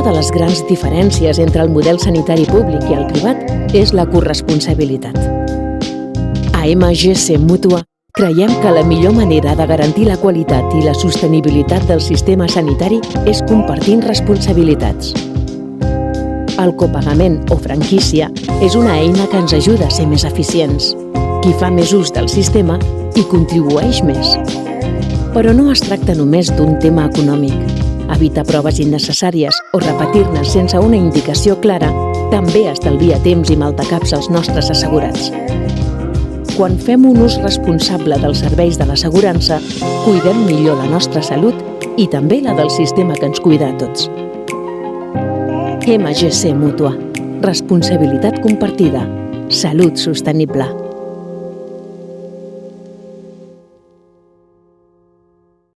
de les grans diferències entre el model sanitari públic i el privat és la corresponsabilitat. A MGC Mútua creiem que la millor manera de garantir la qualitat i la sostenibilitat del sistema sanitari és compartint responsabilitats. El copagament o franquícia és una eina que ens ajuda a ser més eficients. Qui fa més ús del sistema hi contribueix més. Però no es tracta només d'un tema econòmic. Evitar proves innecessàries o repetir-ne sense una indicació clara també estalvia temps i maldecaps als nostres assegurats. Quan fem un ús responsable dels serveis de l'assegurança, cuidem millor la nostra salut i també la del sistema que ens cuida a tots. MGC Mútua. Responsabilitat compartida. Salut sostenible.